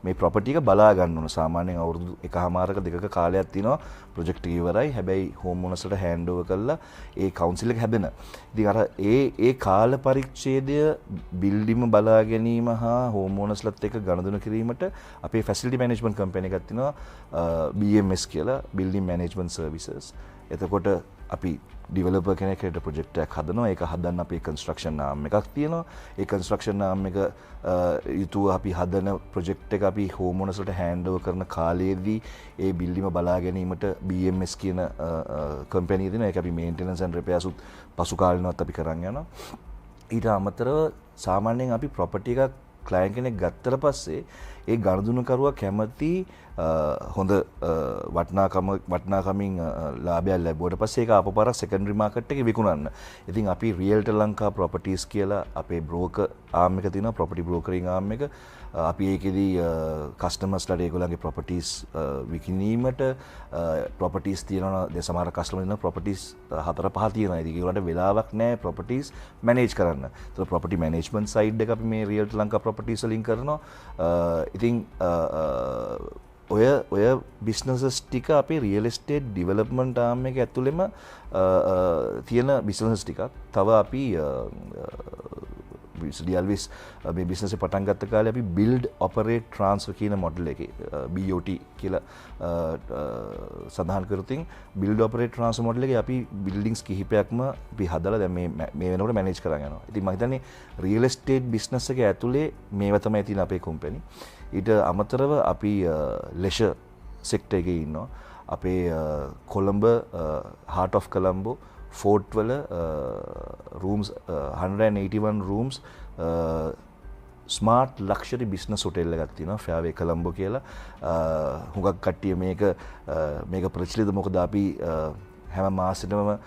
මේ ප්‍රොපර්ටි එක බලා ගන්න ඕන. සාමාන්‍යයෙන් අවුරුදු 1.5ක 2ක කාලයක් තියෙනවා ප්‍රොජෙක්ට් එක ඉවරයි. හැබැයි හෝම් ඕනර්ස්ලට හෑන්ඩ් ඕවර් කරලා ඒ කවුන්සිල් එක හැදෙන. ඉතින් අර ඒ කාල පරිච්ඡේදය බිල්ඩිම බලා ගැනීම හා හෝම් ඕනර්ස්ලත් එක්ක ගනුදෙනු කිරීමට අපේ ෆැසිලිටි මැනේජ්මන්ට් කම්පැනි එකක් තියෙනවා BMS කියලා බිල්ඩින් මැනේජ්මන්ට් සර්විසස්. එතකොට අපි ඩිවෙලොපර් කෙනෙක්ට ප්‍රොජෙක්ට් එකක් හදනවා. ඒක හදන්න අපේ කන්ස්ට්‍රක්ෂන් නාම් එකක් තියෙනවා. ඒ කන්ස්ට්‍රක්ෂන් නාම් එක යුතුව අපි හදන ප්‍රොජෙක්ට් එක අපි හෝම් ඕනර්ස්ලට හෑන්ඩ් ඕවර් කරන කාලයේදී ඒ බිල්ඩිම බලා ගැනීමට BMS කියන කම්පැනි දෙනවා. ඒක අපි මේන්ටනන්ස් ඇන්ඩ් රිපෙයාර්ස් උත් පසු කාලිනවත් අපි කරන් යනවා. ඊට අමතරව සාමාන්‍යයෙන් අපි ප්‍රොපර්ටි එකක් ක්ලයන්ට් කෙනෙක් ගත්තට පස්සේ ඒ ගනුදෙනුකරුවා කැමති හොඳ වටිනාකමින් ලාභයක් ලැබුවට පස්සේ ඒක අපපාර සෙකන්ඩරි මාකට් එකේ විකුණන්න. ඉතින් අපි රියල්ටර් ලංකා ප්‍රොපර්ටිස් කියලා අපේ බ්‍රෝකර් ආම් එක තියෙනවා, ප්‍රොපර්ටි බ්‍රෝකරින් ආම් එක. අපි ඒකෙදී කස්ටමර්ස්ලාට ඒගොල්ලන්ගේ ප්‍රොපර්ටිස් විකිණීමට ප්‍රොපර්ටිස් තියෙනවා. දැන් සමහර කස්ටමර්ස් ඉන්නවා ප්‍රොපර්ටිස් 4-5 තියෙනවා. ඉතින් ඒගොල්ලන්ට වෙලාවක් නැහැ ප්‍රොපර්ටිස් මැනේජ් කරන්න. ඒතර ප්‍රොපර්ටි මැනේජ්මන්ට් සයිඩ් එක අපි මේ රියල්ටර් ලංකා ප්‍රොපර්ටිස් වලින් කරනවා. ඉතින් ඔය බිස්නසස් ටික අපේ රියල් එස්ටේට් ඩිවෙලොප්මන්ට් ආම් එක ඇතුළෙම තියෙන බිස්නස් ටිකක්. තව අපි ඩියල්විස් මේ බිස්නස් එක පටන් ගත්ත කාලේ අපි බිල්ඩ් ඔපරේට් ට්‍රාන්ස්ෆර් කියන මොඩල් එකේ BOT කියලා සඳහන් කරතින් බිල්ඩ් ඔපරේට් ට්‍රාන්ස්ෆර් මොඩල් එකේ අපි බිල්ඩින්ග්ස් කිහිපයක්ම අපි හදලා දැන් මේ වෙනකොට මැනේජ් කරගෙන යනවා. ඉතින් මම හිතන්නේ රියල් එස්ටේට් බිස්නස් එක ඇතුලේ මේවා තමයි තියෙන අපේ කම්පැනි. ඊට අමතරව අපි ලෙෂර් සෙක්ටර් එකේ ඉන්නවා. අපේ කොළඹ Heart of Colombo ෆෝර්ට් වල rooms 181 rooms smart luxury business hotel එකක් තියෙනවා ෆෙයාර්වේ කොළඹ කියලා. හුඟක් කට්ටිය මේක ප්‍රචලිත මොකද අපි හැම මාසෙටම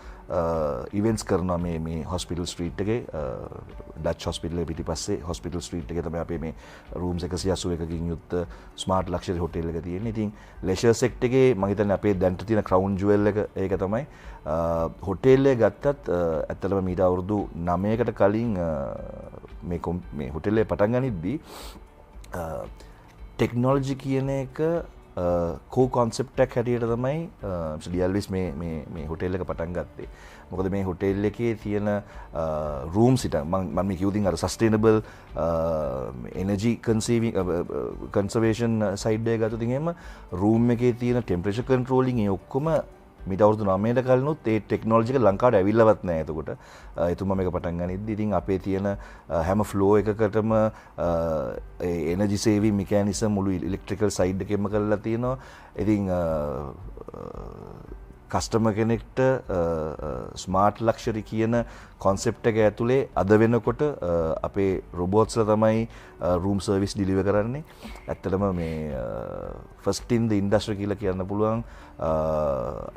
ඉවෙන්ට්ස් කරනවා මේ හොස්පිටල් ස්ට්‍රීට් එකේ ඩච් හොස්පිටල් එකේ පිටිපස්සේ හොස්පිටල් ස්ට්‍රීට් එකේ තමයි අපේ මේ රූම්ස් 181කින් යුක්ත ස්මාර්ට් ලක්ෂරි හොටෙල් එක තියෙන්නේ. ඉතින් ලෙෂර් සෙක්ටර් එකේ මම හිතන්නේ අපේ දැන්ට තියෙන ක්‍රවුන් ජුවල් එක ඒක තමයි. හොටෙල් එක ගත්තත් ඇත්තටම මීට අවුරුදු 9කට කලින් මේ හොටෙල් එක පටන් ගනිද්දී ටෙක්නොලොජි කියන එක කෝ කොන්සෙප්ටක් හැටියට තමයි ඩියල්විස් මේ හොටෙල් එක පටන් ගත්තේ. මොකද මේ හොටෙල් එකේ තියෙන රූම් සිට මම කිව්දින් අර සස්ටේනබල් එනර්ජි කන්සර්වේෂන් සයිඩ් එක ගත්තොත් එහෙම රූම් එකේ තියෙන ටෙම්පරේචර් කන්ට්‍රෝලින් ඒ ඔක්කොම මිට අවුරුදු 9ට කලිනුත් ඒ ටෙක්නොලොජි එක ලංකාවට ඇවිල්ලවත් නැහැ. එතකොට එතුමා මේක පටන් ගනිද්දි ඉතින් අපේ තියෙන හැම ෆ්ලෝ එකකටම එනර්ජි සේවිං මෙකැනිසම් මුළු ඉලෙක්ට්‍රිකල් සයිඩ් එකෙම කරලා තියෙනවා. ඉතින් කස්ටමර් කෙනෙක්ට ස්මාර්ට් ලක්ෂරි කියන කොන්සෙප්ට් එක ඇතුලේ අද වෙනකොට අපේ රොබෝට්ස්ලා තමයි රූම් සර්විස් ඩිලිවර් කරන්නේ. ඇත්තටම මේ ෆස්ට් ඉන් ද ඉන්ඩස්ට්‍රි කියලා කියන්න පුළුවන්.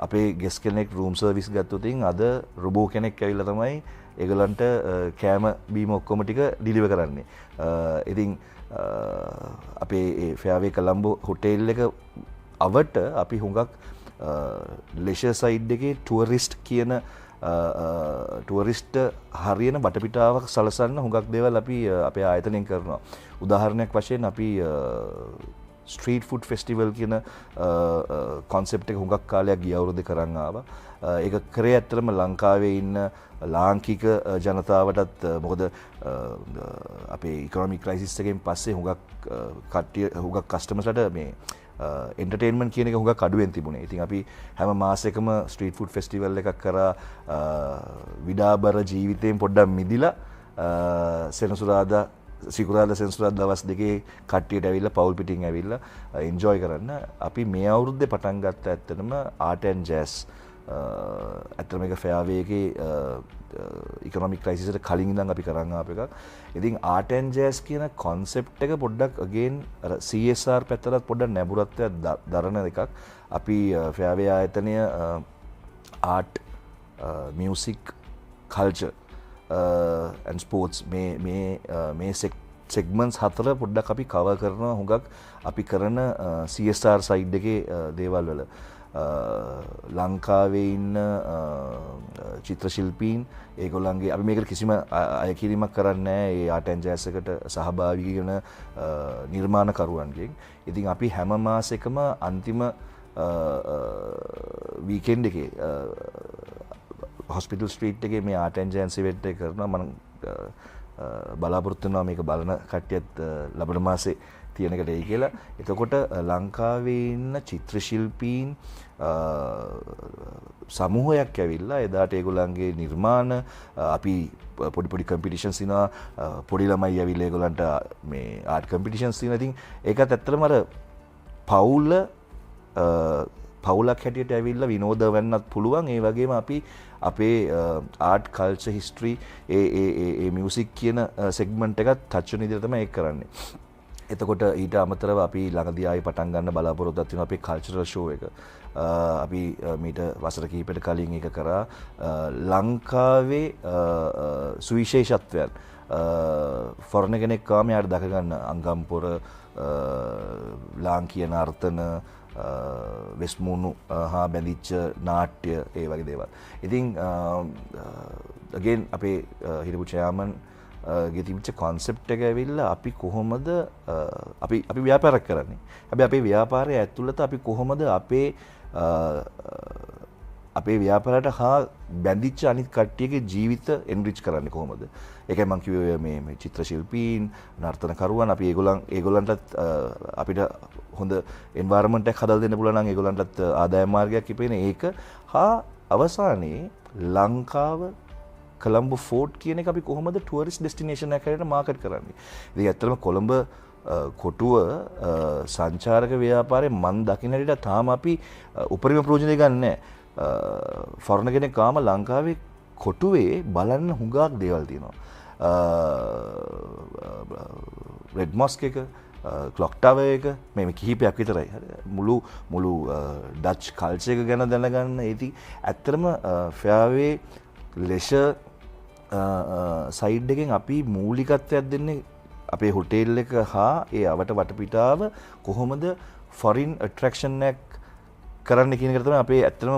අපේ ගෙස් කෙනෙක් රූම් සර්විස් ගත්තොත් අද රොබෝ කෙනෙක් ඇවිල්ලා තමයි ඒගොල්ලන්ට කෑම බීම ඔක්කොම ටික ඩිලිවර් කරන්නේ. ඉතින් අපේ ෆෙයාවේ කොළඹ හොටෙල් එක අවට අපි හුඟක් ලෙෂර් සයිඩ් එකේ ටුවරිස්ට් කියන ටුවරිස්ට් හරියන වටපිටාවක් සලසන්න හුඟක් දේවල් අපි අපේ ආයතනයෙන් කරනවා. උදාහරණයක් වශයෙන් අපි ස්ට්‍රීට් ෆුඩ් ෆෙස්ටිවල් කියන කොන්සෙප්ට් එක හුඟක් කාලයක් ගිය අවුරුද්දේ කරන් ආවා. ඒක කරේ ඇත්තටම ලංකාවේ ඉන්න ලාංකික ජනතාවටත් මොකද අපේ ඉකොනොමික් ක්‍රයිසිස් එකෙන් පස්සේ හුඟක් කට්ටිය හුඟක් කස්ටමර්ස්ලට මේ එන්ටර්ටේන්මන්ට් කියන එක හුඟක් අඩුවෙන් තිබුණේ. ඉතින් අපි හැම මාසෙකම ස්ට්‍රීට් ෆුඩ් ෆෙස්ටිවල් එකක් කරා විඩාබර ජීවිතයෙන් පොඩ්ඩක් මිදිලා සෙනසුරාදා සිකුරාදා සෙනසුරාදා දවස් දෙකේ කට්ටියට ඇවිල්ලා පවුල් පිටින් ඇවිල්ලා එන්ජොයි කරන්න අපි මේ අවුරුද්දේ පටන් ගත්ත ඇත්තටම ආර්ට් ඇන්ඩ් ජෑස් ඇත්තටම මේක ෆෙයාවේ එකේ ඉකොනොමික් ක්‍රයිසිස් එකට කලින් ඉඳන් අපි කරන් ආපු එකක්. ඉතින් ආර්ට් ඇන්ඩ් ජෑස් කියන කොන්සෙප්ට් එක පොඩ්ඩක් අගේන් අර CSR පැත්තට පොඩ්ඩක් නැඹුරත්වයක් දරන එකක්. අපි ෆෙයාවේ ආයතනය art music culture and sports මේ සෙග්මන්ට්ස් හතර පොඩ්ඩක් අපි කවර් කරනවා හුඟක් අපි කරන CSR සයිඩ් එකේ දේවල් වල. ලංකාවේ ඉන්න චිත්‍ර ශිල්පීන් ඒගොල්ලන්ගේ අපි මේකට කිසිම අයකිරීමක් කරන්නේ නැහැ. ඒ ආර්ට් ඇන්ඩ් ජෑස් එකට සහභාගී වෙන නිර්මාණකරුවන්ගෙන්. ඉතින් අපි හැම මාසෙකම අන්තිම වීකෙන්ඩ් එකේ හොස්පිටල් ස්ට්‍රීට් එකේ මේ ආර්ට් ඇන්ඩ් ජෑස් ඉවෙන්ට් එක කරනවා. මම බලාපොරොත්තු වෙනවා මේක බලන කට්ටියත් ලබන මාසේ තියෙන එකට එයි කියලා. එතකොට ලංකාවේ ඉන්න චිත්‍ර ශිල්පීන් සමූහයක් ඇවිල්ලා එදාට ඒගොල්ලන්ගේ නිර්මාණ අපි පොඩි කම්පිටිෂන්ස් තියනවා. පොඩි ළමයි ඇවිල්ලා ඒගොල්ලන්ට මේ ආර්ට් කම්පිටිෂන්ස් තියනවා. ඉතින් ඒකත් ඇත්තටම අර පවුලක් හැටියට ඇවිල්ලා විනෝද වෙන්නත් පුළුවන්. ඒ වගේම අපි අපේ ආර්ට් කල්චර් හිස්ටරි ඒ මියුසික් කියන සෙග්මන්ට් එකත් ටච් වෙන විදිහට තමයි ඒක කරන්නේ. එතකොට ඊට අමතරව අපි ළඟදී ආයි පටන් ගන්න බලාපොරොත්තුවක් තියෙනවා අපේ කල්චරල් ෂෝ එක. අපි මීට වසර කිහිපයකට කලින් ඒක කරා. ලංකාවේ සුවිශේෂත්වයන් ෆොරණ කෙනෙක් ආවම යාට දක ගන්න අංගම්පොර ලාංකීය නර්තන වෙස්මුණු හා බැඳිච්ච නාට්‍ය ඒ වගේ දේවල්. ඉතින් again අපේ හිටපු චෙයාමන් ගේ තිබිච්ච කොන්සෙප්ට් එක ඇවිල්ලා අපි කොහොමද අපි ව්‍යාපාරයක් කරන්නේ. හැබැයි අපේ ව්‍යාපාරය ඇතුළත අපි කොහොමද අපේ ව්‍යාපාරයට හා බැඳිච්ච අනිත් කට්ටියගේ ජීවිත එන්රිච් කරන්නේ කොහොමද? ඒකයි මම කිව්වේ මේ චිත්‍ර ශිල්පීන්, නර්තනකරුවන් අපි ඒගොල්ලන්ටත් අපිට හොඳ එන්වයරන්මන්ට් එකක් හදලා දෙන්න පුළුවන් නම් ඒගොල්ලන්ටත් ආදායම් මාර්ගයක් ඉපෙන ඒක හා අවසානයේ ලංකාව කොළඹ ෆෝර්ට් කියන එක අපි කොහොමද ටුවරිස්ට් ඩෙස්ටිනේෂන් එකකට මාකට් කරන්නේ. ඉතින් ඇත්තටම කොළඹ කොටුව සංචාරක ව්‍යාපාරයේ මන් දකින්න හැටියට තාම අපි උපරිම ප්‍රයෝජනය ගන්න නැහැ. ෆොරණ කෙනෙක් ආම ලංකාවේ කොටුවේ බලන්න හුඟක් දේවල් තියෙනවා. රෙඩ් මොස්ක් එක, ක්ලොක් ටවර් එක මේ කිහිපයක් විතරයි. මුළු ඩච් කල්චර් එක ගැන දැනගන්න. ඉතින් ඇත්තටම ෆෙයාවේ ලෙෂර් සයිඩ් එකෙන් අපි මූලිකත්වයක් දෙන්නේ අපේ හොටෙල් එක හා ඒ අවට වටපිටාව කොහොමද ෆොරින් ඇට්‍රැක්ෂන් එකක් කරන්න කියන එක තමයි අපේ ඇත්තටම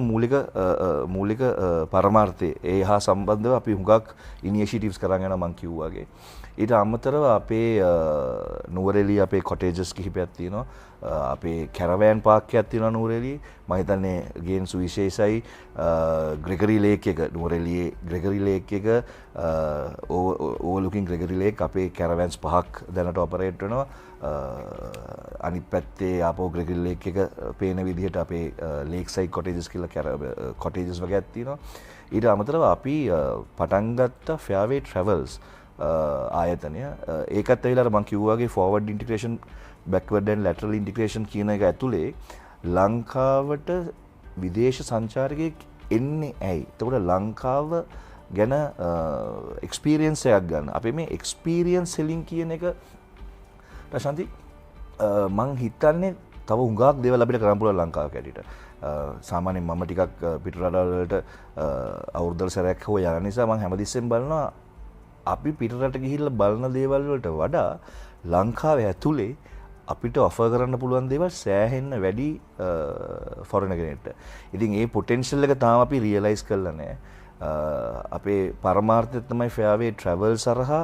මූලික පරමාර්ථය. ඒ හා සම්බන්ධව අපි හුඟක් ඉනිෂියටිව්ස් කරන් යනවා මං කිව්වා වගේ. ඊට අමතරව අපේ නුවරඑළිය අපේ කොටේජස් කිහිපයක් තියෙනවා. අපේ කැරවෑන් පාක් එකක් තියෙනවා නුවරඑළියේ. මම හිතන්නේ ගේන් සුවිශේෂයි ග්‍රෙගරි ලේක් එක නුවරඑළියේ ග්‍රෙගරි ලේක් එක ඕවර්ලුකින් ග්‍රෙගරි ලේක් අපේ කැරවෑන්ස් 5ක් දැනට ඔපරේට් වෙනවා. අනිත් පැත්තේ ආපහු ග්‍රෙගරි ලේක් එක පේන විදිහට අපේ ලේක් සයිඩ් කොටේජස් කියලා කොටේජස් වගේක් තියෙනවා. ඊට අමතරව අපි පටන් ගත්ත ෆෙයාවේ ට්‍රැවල්ස් ආයතනය ඒකත් ඇවිල්ලා මම කිව්වා වගේ forward integration backward and lateral integration කියන එක ඇතුලේ ලංකාවට විදේශ සංචාරකයෙක් එන්නේ ඇයි? එතකොට ලංකාව ගැන එක්ස්පීරියන්ස් එකක් ගන්න. අපි මේ එක්ස්පීරියන්ස් සෙලින් කියන එක ප්‍රශාන්ති මං හිතන්නේ තව හුඟක් දේවල් අපිට කරන්න පුළුවන් ලංකාව කැටියට. සාමාන්‍යයෙන් මම ටිකක් පිටරටවල් වලට අවුරුද්දකට සැරයක් හෝ යන නිසා මම හැමතිස්සෙම බලනවා අපි පිටරට ගිහිල්ලා බලන දේවල් වලට වඩා ලංකාවේ ඇතුලේ අපිට ඔෆර් කරන්න පුළුවන් දේවල් සෑහෙන්න වැඩි ෆොරෙන් කෙනෙක්ට. ඉතින් ඒ පොටෙන්ෂල් එක තාම අපි රියලයිස් කරලා නැහැ. අපේ පරමාර්ථය තමයි ෆෙයාවේ ට්‍රැවල් සරහා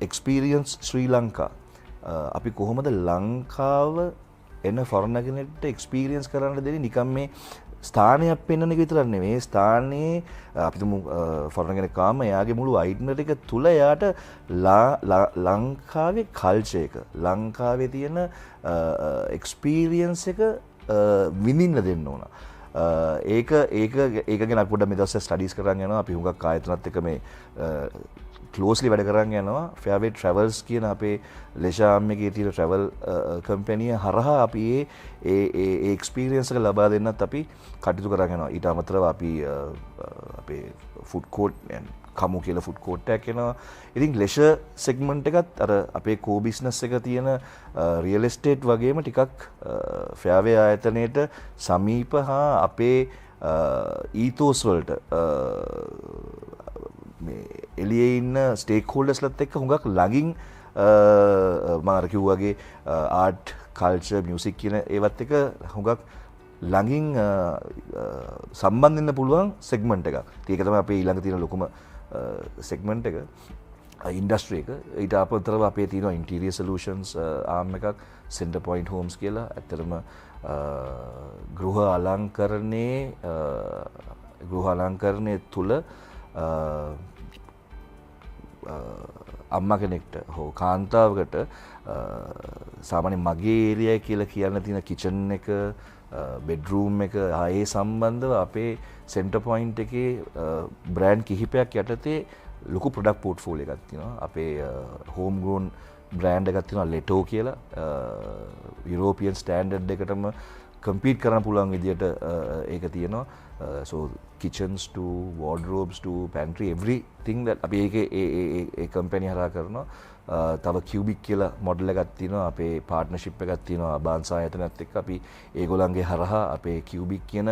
එක්ස්පීරියන්ස් ශ්‍රී ලංකා. අපි කොහොමද ලංකාව එන ෆොරෙන් කෙනෙක්ට එක්ස්පීරියන්ස් කරන්න දෙන්නේ නිකම් මේ ස්ථානයක් පෙන්වන එක විතරක් නෙමෙයි. ස්ථානයේ අපි තුමු ෆොරෙන් කෙනෙක් කාම එයාගේ මුළු අයිඩෙන්ටිටි එක තුල එයාට ලංකාවේ කල්චර් එක ලංකාවේ තියෙන එක්ස්පීරියන්ස් එක විඳින්න දෙන්න ඕන. ඒක ගැන අපි පොඩ්ඩක් මේ දවස්වල ස්ටඩීස් කරන් යනවා. අපි හුඟක් ආයතනත් එක්ක මේ ක්ලෝස්ලි වැඩ කරන් යනවා. ෆෙයාවේ ට්‍රැවල්ස් කියන අපේ ලෙෂාම් එකේ තියෙන ට්‍රැවල් කම්පැනි හරහා අපි ඒ එක්ස්පීරියන්ස් එක ලබා දෙන්නත් අපි කටයුතු කරන් යනවා. ඊට අමතරව අපි අපේ ෆුඩ් කෝට් කමු කියලා ෆුඩ් කෝට් එකක් එනවා. ඉතින් ලෙෂර් සෙග්මන්ට් එකත් අර අපේ කෝ බිස්නස් එක තියෙන රියල් එස්ටේට් වගේම ටිකක් ෆෙයාවේ ආයතනයේට සමීප හා අපේ ඊතෝස් වලට මේ එළියේ ඉන්න ස්ටේක් හෝල්ඩර්ස්ලත් එක්ක හුඟක් ළඟින් මම අර කිව්වාගේ ආර්ට් කල්චර් මියුසික් කියන ඒවත් එක හුඟක් ළඟින් සම්බන්ධ වෙන්න පුළුවන් සෙග්මන්ට් එකක්. ඒක තමයි අපේ ඊළඟ තියෙන ලොකුම සෙග්මන්ට් එක ඉන්ඩස්ට්‍රි එක. ඊට අපතරව අපේ තියෙනවා ඉන්ටීරියර් සොලියුෂන්ස් ආම් එකක් සෙන්ටර් පොයින්ට් හෝම්ස් කියලා. ඇත්තටම ගෘහ අලංකරණය තුල අම්මා කෙනෙක්ට හෝ කාන්තාවකට සාමාන්‍ය මගේ ඒරියා කියලා කියන්න තියෙන කිචන් එක බෙඩ්රූම් එක ඒ සම්බන්ධව අපේ සෙන්ටර් පොයින්ට් එකේ බ්‍රෑන්ඩ් කිහිපයක් යටතේ ලොකු ප්‍රොඩක්ට් පෝට්ෆෝලියෝ එකක් තියෙනවා. අපේ හෝම් ග්‍රෝන් බ්‍රෑන්ඩ් එකක් තියෙනවා ලෙටෝ කියලා. යුරෝපියන් ස්ටෑන්ඩඩ් එකටම කම්පීට් කරන්න පුළුවන් විදියට ඒක තියෙනවා. So kitchens to wardrobes to pantry everything that අපි ඒකේ ඒ කම්පැනි හරහා කරනවා. තව cubic කියලා මොඩල් එකක් තියෙනවා. අපේ පාර්ට්නර්ෂිප් එකක් තියෙනවා බාන්සා ආයතනයත් එක්ක. අපි ඒගොල්ලන්ගේ හරහා අපේ cubic කියන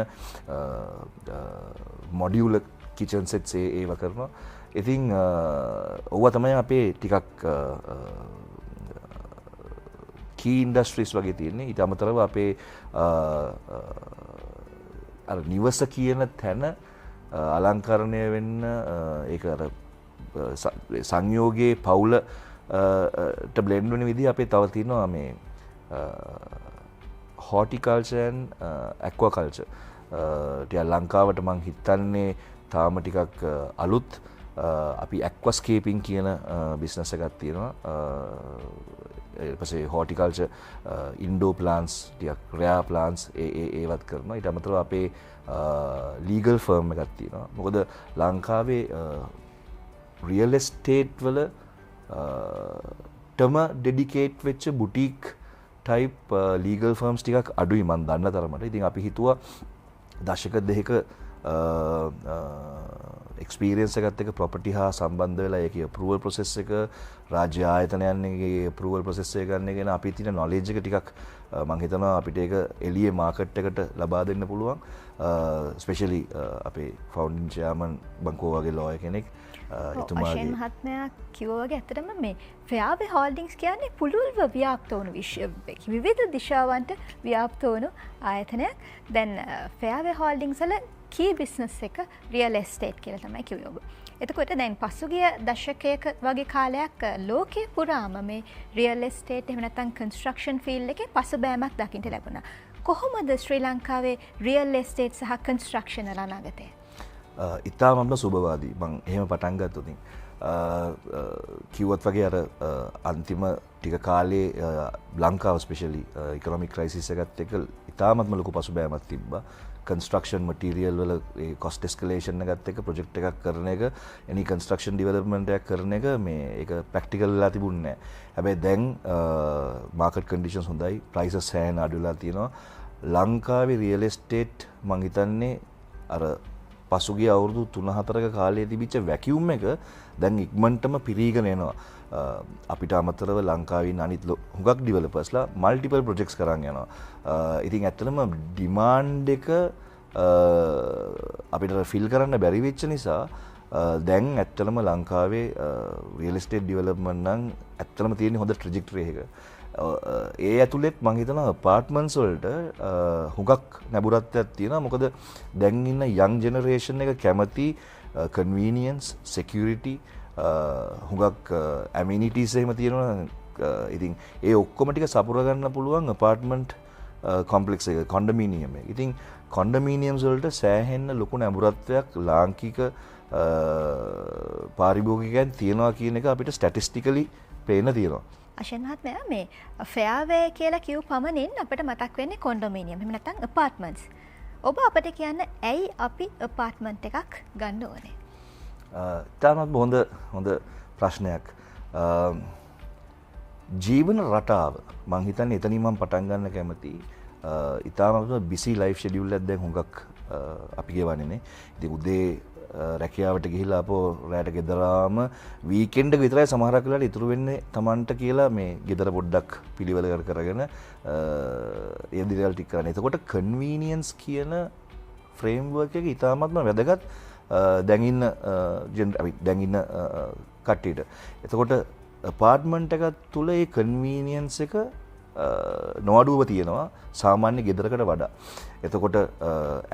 මොඩියුලර් kitchen sets ඒව කරනවා. ඉතින් ඕවා තමයි අපේ ටිකක් key industries වගේ තියෙන්නේ. ඊට අමතරව අපේ අර නිවස කියන තැන අලංකරණය වෙන්න ඒක අර සංයෝගයේ පවුලට බ්ලෙන්ඩ් වෙන විදිහ අපේ තව තියෙනවා මේ horticulture and aquaculture. ටික ලංකාවට මං හිතන්නේ තාම ටිකක් අලුත් අපි aquascaping කියන බිස්නස් එකක් තියෙනවා. පස්සේ හෝටිකල්චර් ඉන්ඩෝ ප්ලාන්ට්ස් ටිකක් රෙයා ප්ලාන්ට්ස් ඒවත් කරනවා. ඊට අමතරව අපේ ලීගල් ෆර්ම් එකක් තියෙනවා. මොකද ලංකාවේ රියල් එස්ටේට් වල ටම ඩෙඩිකේට් වෙච්ච බුටික් ටයිප් ලීගල් ෆර්ම්ස් ටිකක් අඩුයි මන් දන්න තරමට. ඉතින් අපි හිතුවා දශක දෙකක එක්ස්පීරියන්ස් එකත් එක්ක ප්‍රොපර්ටි හා සම්බන්ධ වෙලා ඒකේ අප්‍රූවල් ප්‍රොසෙස් එක රාජ්‍ය ආයතනයන්ගේ අප්‍රූවල් ප්‍රොසෙස් එක ගන්න ගැන අපි තියෙන නොලෙජ් එක ටිකක් මම හිතනවා අපිට ඒක එළියේ මාකට් එකට ලබා දෙන්න පුළුවන්. ස්පෙෂලි අපේ ෆවුන්ඩින් චෙයාමන් බංකෝ වගේ ලෝයර් කෙනෙක් අශයෙන් මහත්මයා කිව්ව වගේ ඇත්තටම මේ ෆෙයාවේ හෝල්ඩින්ග්ස් කියන්නේ පුළුල්ව ව්‍යාප්ත වුණු විවිධ දිශාවන්ට ව්‍යාප්ත වුණු ආයතනයක්. දැන් ෆෙයාවේ හෝල්ඩින්ග්ස් වල කී බිස්නස් එක රියල් එස්ටේට් කියලා තමයි කිව්වේ ඔබ. එතකොට දැන් පසුගිය දශකයක වගේ කාලයක් ලෝකයේ පුරාම මේ රියල් එස්ටේට් එහෙම නැත්නම් කන්ස්ට්‍රක්ෂන් ෆීල්ඩ් එකේ පසුබෑමක් දකින්න ලැබුණා. කොහොමද ශ්‍රී ලංකාවේ රියල් එස්ටේට් සහ කන්ස්ට්‍රක්ෂන් වල අනාගතය? ඉතාමත්ම සුබවාදී. මං එහෙම පටන් ගත්තොත් කිව්වත් වගේ අර අන්තිම ටික කාලේ ලංකාව ස්පෙෂලි ඉකොනොමික් ක්‍රයිසිස් එකත් එක්ක ඉතාමත්ම ලොකු පසුබෑමක් තිබ්බා. කන්ස්ට්‍රක්ෂන් මටීරියල් වල කොස්ට් එස්කලේෂන් එකත් එක්ක ප්‍රොජෙක්ට් එකක් කරන එක, එනි කන්ස්ට්‍රක්ෂන් ඩිවෙලොප්මන්ට් එකක් කරන එක මේ ඒක ප්‍රැක්ටිකල් වෙලා තිබුණේ නැහැ. හැබැයි දැන් මාකට් කන්ඩිෂන්ස් හොඳයි, ප්‍රයිසස් සෑහෙන අඩු වෙලා තියෙනවා. ලංකාවේ රියල් එස්ටේට් මං හිතන්නේ අර පසුගිය අවුරුදු 3-4ක කාලයේ තිබිච්ච වැකියුම් එක දැන් ඉක්මනටම පිරීගෙන එනවා. අපිට අමතරව ලංකාවේ ඉන්න අනිත් හුඟක් ඩිවෙලොපර්ස්ලා මල්ටිපල් ප්‍රොජෙක්ට්ස් කරන් යනවා. ඉතින් ඇත්තටම ඩිමාන්ඩ් එක අපිට ෆිල් කරන්න බැරි වෙච්ච නිසා දැන් ඇත්තටම ලංකාවේ රියල් එස්ටේට් ඩිවෙලොප්මන්ට් නම් ඇත්තටම තියෙන හොඳ ට්‍රැජෙක්ටරි එක. ඒ ඇතුළෙත් මං හිතනවා අපාර්ට්මන්ට්ස් වලට හුඟක් නැඹුරත්වයක් තියෙනවා. මොකද දැන් ඉන්න යං ජෙනරේෂන් එක කැමති කන්වීනියන්ස්, සිකියුරිටි, හුඟක් ඇමිනිටිස් එහෙම තියෙනවා. ඉතින් ඒ ඔක්කොම ටික සපුර ගන්න පුළුවන් අපාර්ට්මන්ට් කොම්ප්ලෙක්ස් එක, කොන්ඩොමිනියම් එක. ඉතින් කොන්ඩොමිනියම්ස් වලට සෑහෙන්න ලොකු නැඹුරත්වයක් ලාංකික පාරිභෝගිකයන් තියනවා කියන එක අපිට ස්ටැටිස්ටිකලි පේන්න තියෙනවා. අශයෙන් මහත්මයා මේ ෆෙයාවේ කියලා කිව් පමණින් අපිට මතක් වෙන්නේ කොන්ඩොමිනියම් එහෙම නැත්නම් අපාර්ට්මන්ට්ස්. ඔබ අපිට කියන්න ඇයි අපි අපාර්ට්මන්ට් එකක් ගන්න ඕනේ? තාමත් හොඳ ප්‍රශ්නයක්. ජීවන රටාව මං හිතන්නේ එතනින් මම පටන් ගන්න කැමතියි. ඉතාමත් බිසි ලයිෆ් ෂෙඩියුල් එකක් දැන් හුඟක් අපි ගෙවන්නේනේ. ඉතින් උදේ රැකියාවට ගිහිල්ලා අපෝ රැට ගෙදරාම වීකෙන්ඩ් එක විතරයි සමහරක් වෙලාවට ඉතුරු වෙන්නේ Tamanට කියලා මේ ගෙදර පොඩ්ඩක් පිළිවෙල කරගෙන ඒ දිරල් ටික කරන්න. එතකොට කන්වීනියන්ස් කියන ෆ්‍රේම්වර්ක් එක ඉතාමත්ම වැදගත් දැන් ඉන්න කට්ටියට. එතකොට අපාර්ට්මන්ට් එකක් තුල ඒ කන්වීනියන්ස් එක නොඅඩුව තියෙනවා සාමාන්‍ය ගෙදරකට වඩා. එතකොට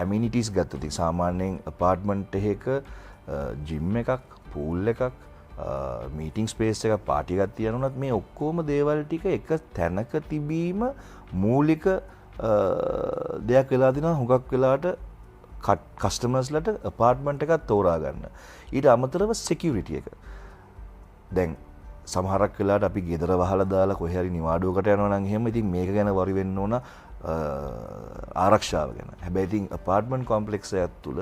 ඇමිනිටිස් ගත්තොත් සාමාන්‍යයෙන් අපාර්ට්මන්ට් එකක ජිම් එකක්, පූල් එකක්, මීටිං ස්පේස් එකක්, පාටි එකක් තියනොත් මේ ඔක්කොම දේවල් ටික එක තැනක තිබීම මූලික දෙයක් වෙලා දිනවා හුඟක් වෙලාට කස්ටමර්ස්ලට අපාර්ට්මන්ට් එකක් තෝරා ගන්න. ඊට අමතරව සිකියුරිටි එක. දැන් සමහරක් වෙලාවට අපි ගෙදර වහලා දාලා කොහේ හරි නිවාඩුවකට යනවා නම් එහෙම ඉතින් මේක ගැන වරි වෙන්න ඕන ආරක්ෂාව ගැන. හැබැයි ඉතින් අපාර්ට්මන්ට් කොම්ප්ලෙක්ස් එකක් තුල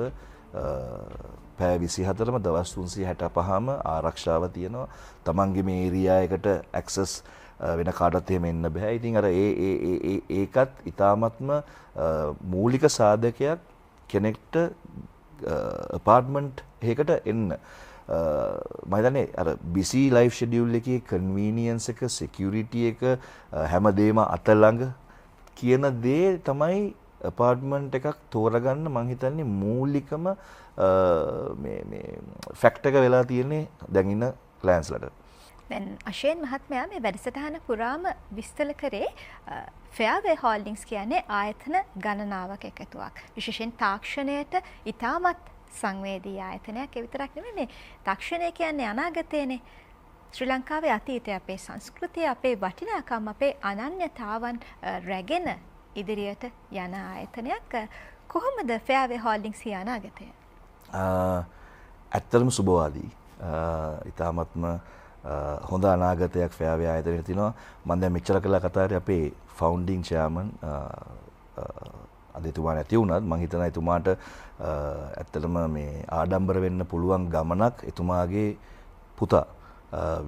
පැය 24ම දවස් 365ම ආරක්ෂාව තියෙනවා. තමන්ගේ මේ ඒරියා එකට ඇක්සස් වෙන කාටවත් එහෙම එන්න බෑ. ඉතින් අර ඒකත් ඊ타මත්ම මූලික සාධකයක් කෙනෙක්ට අපාර්ට්මන්ට් එකකට එන්න. මම හිතන්නේ අර බිසි ලයිෆ් ෂෙඩියුල් එකේ කන්වීනියන්ස් එක, සිකියුරිටි එක හැමදේම අත ළඟ කියන දේ තමයි අපාර්ට්මන්ට් එකක් තෝරගන්න මම හිතන්නේ මූලිකම මේ ෆැක්ට් එක වෙලා තියෙන්නේ දැන් ඉන්න ක්ලයන්ට්ස්ලට. දැන් අශයෙන් මහත්මයා මේ වැඩසටහන පුරාම විස්තර කරේ ෆෙයාවේ හෝල්ඩින්ග්ස් කියන්නේ ආයතන ගණනාවක් එකතුවක්. විශේෂයෙන් තාක්ෂණයට ඉතාමත් සංවේදී ආයතනයක්. ඒ විතරක් නෙමෙයි මේ තාක්ෂණය කියන්නේ අනාගතයනේ. ශ්‍රී ලංකාවේ අතීතය, අපේ සංස්කෘතිය, අපේ වටිනාකම්, අපේ අනන්‍යතාවන් රැගෙන ඉදිරියට යන ආයතනයක්. කොහොමද ෆෙයාවේ හෝල්ඩින්ග්ස් හි අනාගතය? ඇත්තටම සුබවාදී. ඊටාත්ම හොඳ අනාගතයක් ෆෙයාවේ ආයතනයේ තියෙනවා. මම දැන් මෙච්චර කළා කතා කරේ අපේ ෆවුන්ඩින් චෙයාමන් අද එතුමා නැති වුණත් මම හිතනවා එතුමාට ඇත්තටම මේ ආඩම්බර වෙන්න පුළුවන් ගමනක් එතුමාගේ පුතා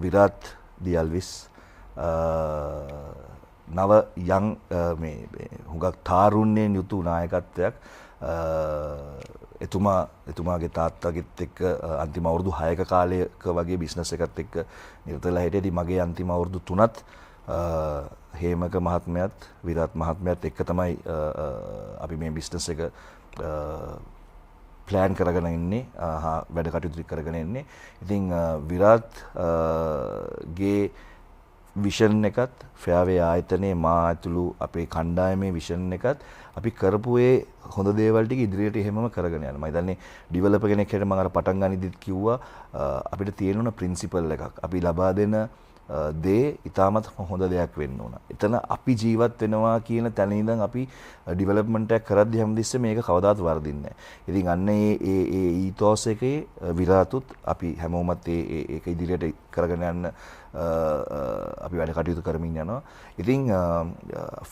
විරාට් දියල්විස් නව යං මේ හුඟක් තාරුණ්‍යයෙන් යුතු නායකත්වයක් එතුමාගේ තාත්තගෙත් එක්ක අන්තිම අවුරුදු 6ක කාලයක වගේ බිස්නස් එකත් එක්ක නිරත වෙලා හිටියදී මගේ අන්තිම අවුරුදු 3ත් හේමක ප්ලෑන් කරගෙන ඉන්නේ වැඩ කටයුතු කරගෙන ඉන්නේ. ඉතින් විරාත් ගේ විෂන් එකත් ෆෙයාවේ ආයතනයේ මා ඇතුළු අපේ කණ්ඩායමේ විෂන් එකත් අපි කරපු ඒ හොඳ දේවල් ටික ඉදිරියට එහෙමම කරගෙන යනවා. මම හිතන්නේ ඩිවෙලොපර් කෙනෙක් හැටියට මම අර පටන් ගනිද්දිත් කිව්වා අපිට තියෙන ඕන ප්‍රින්සිපල් එකක්. අපි ලබා දෙන දේ ඉතාමත් හොඳ දෙයක් වෙන්න ඕන. එතන අපි ජීවත් වෙනවා කියන තැන ඉඳන් අපි ඩිවෙලොප්මන්ට් එකක් කරද්දී හැමදෙස්සෙම මේක කවදාවත් වර්ධින්නේ නැහැ. ඉතින් අන්න ඒ ඊතෝස් එකේ විරාතුත් අපි හැමෝමත් ඒක ඉදිරියට කරගෙන යන්න අපි වැඩ කටයුතු කරමින් යනවා. ඉතින්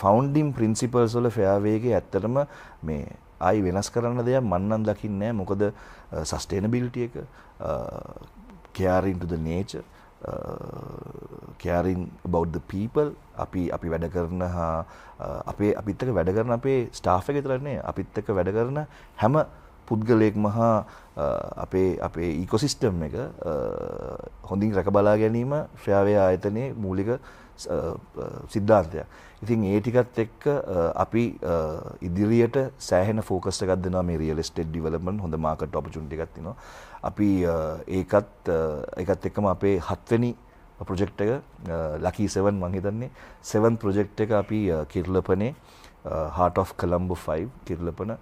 ෆවුන්ඩින් ප්‍රින්සිපල්ස් වල ෆෙයාවේ එකේ ඇත්තටම මේ ආයි වෙනස් කරන්න දෙයක් මම නම් දකින්නේ නැහැ. මොකද සස්ටේනබිලිටි එක, caring to the nature, caring about the people, අපි වැඩ කරන අපිත් එක්ක වැඩ කරන අපේ ස්ටාෆ් එක විතරක් නෙවෙයි, අපිත් එක්ක වැඩ කරන හැම පුද්ගලයෙක්ම අපේ ඉකෝසිස්ටම් එක හොඳින් රැක බලා ගැනීම ෆෙයාවේ ආයතනයේ මූලික සිද්ධාන්තයක්. ඉතින් ඒ ටිකත් එක්ක අපි ඉදිරියට සෑහෙන ෆෝකස් එකක් දෙනවා මේ රියල් එස්ටේට් ඩිවෙලොප්මන්ට් හොඳ මාකට් ඔපචුනිටි එකක් තියෙනවා. අපි ඒකත් එක්කම අපේ 7 වෙනි ප්‍රොජෙක්ට් එක ලකී 7 මම හිතන්නේ 7th ප්‍රොජෙක්ට් එක අපි කිර්ලපනේ Heart of Colombo 5 කිර්ලපන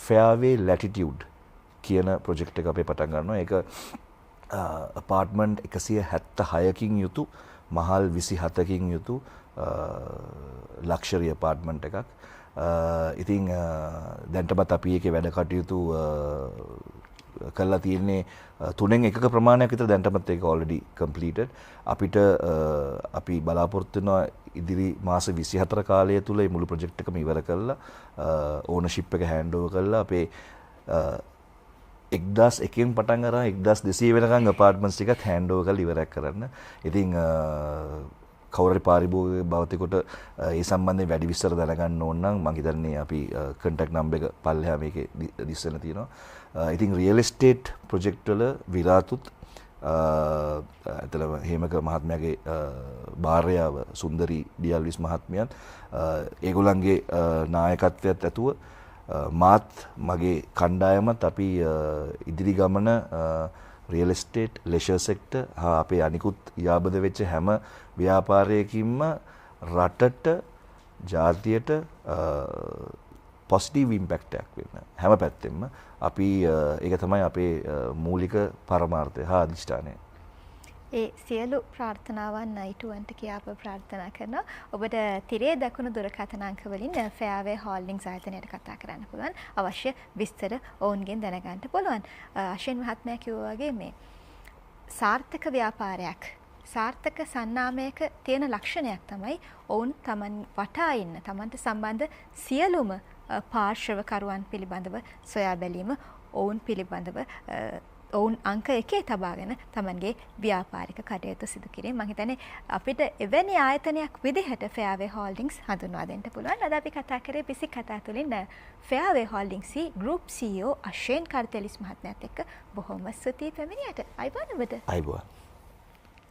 ෆෙයාවේ ලැටිටියුඩ් කියන ප්‍රොජෙක්ට් එක අපි පටන් ගන්නවා. ඒක apartment 176කින් යුතු මහල් 27කින් යුතු ලක්ෂරි apartment එකක්. ඉතින් දැන්ටමත් අපි ඒකේ වැඩ කටයුතු කරලා තියෙන්නේ 3න් 1ක ප්‍රමාණයක් විතර දැන්ටමත් ඒක already completed. අපිට අපි බලාපොරොත්තු වෙනවා ඉදිරි මාස 24 කාලය තුල මේ මුළු ප්‍රොජෙක්ට් එකම ඉවර කරලා ඕනර්ෂිප් එක hand over කරලා අපේ 1001න් පටන් අරන් 1200 වෙනකන් apartments ටිකත් hand over කරලා ඉවරයක් කරන්න. ඉතින් කවුරුරි පාරිභෝගික භෞතිකට ඒ සම්බන්ධයෙන් වැඩි විස්තර දැනගන්න ඕන නම් මම හිතන්නේ අපි contact number එක පල්ලෙහා මේකේ දිස්සන තියෙනවා. ඉතින් real estate project වල විරාතුත් ඇත්තටම හේමක මහත්මයාගේ භාර්යාව සුන්දරි ඩියල්විස් මහත්මියත් ඒගොල්ලන්ගේ නායකත්වයත් ඇතුව මාත් මගේ කණ්ඩායමත් අපි ඉදිරි ගමන රියල් එස්ටේට් ලෙෂර් සෙක්ටර් හා අපේ අනිකුත් යාබද වෙච්ච හැම ව්‍යාපාරයකින්ම රටට ජාතියට පොසිටිව් ඉම්පැක්ට් එකක් වෙන්න හැම පැත්තෙම අපි ඒක තමයි අපේ මූලික පරමාර්ථය හා අධිෂ්ඨානය. ඒ සියලු ප්‍රාර්ථනාවන් නයිටුවන්ට කියාප ප්‍රාර්ථනා කරනවා. ඔබට තිරේ දකුණු දුරකථන අංක වලින් ෆෙයාවේ හෝල්ඩින්ග්ස් ආයතනයට කතා කරන්න පුළුවන්. අවශ්‍ය විස්තර ඔවුන්ගෙන් දැනගන්න පුළුවන්. අශෙන් මහත්මයා කිව්වා වගේ මේ සාර්ථක ව්‍යාපාරයක් සාර්ථක සන්නාමයක තියෙන ලක්ෂණයක් තමයි ඔවුන් Taman වටා ඉන්න Tamanට සම්බන්ධ සියලුම පාර්ශවකරුවන් පිළිබඳව සොයා බැලීම, ඔවුන් පිළිබඳව ඔවුන් අංක එකේ තබාගෙන Tamanගේ ව්‍යාපාරික කටයුතු සිදු කිරීම. මම හිතන්නේ අපිට එවැනි ආයතනයක් විදිහට ෆෙයාවේ හෝල්ඩින්ග්ස් හඳුන්වා දෙන්න පුළුවන්. අද අපි කතා කරේ පිසි කතා තුළින් ෆෙයාවේ හෝල්ඩින්ග්ස් ගෲප් CEO අශේන් කර්තෙලිස් මහත්මයාත් එක්ක බොහොම ස්තුතියි පැමිණියට. අයිබෝන් ඔබට. අයිබෝන්.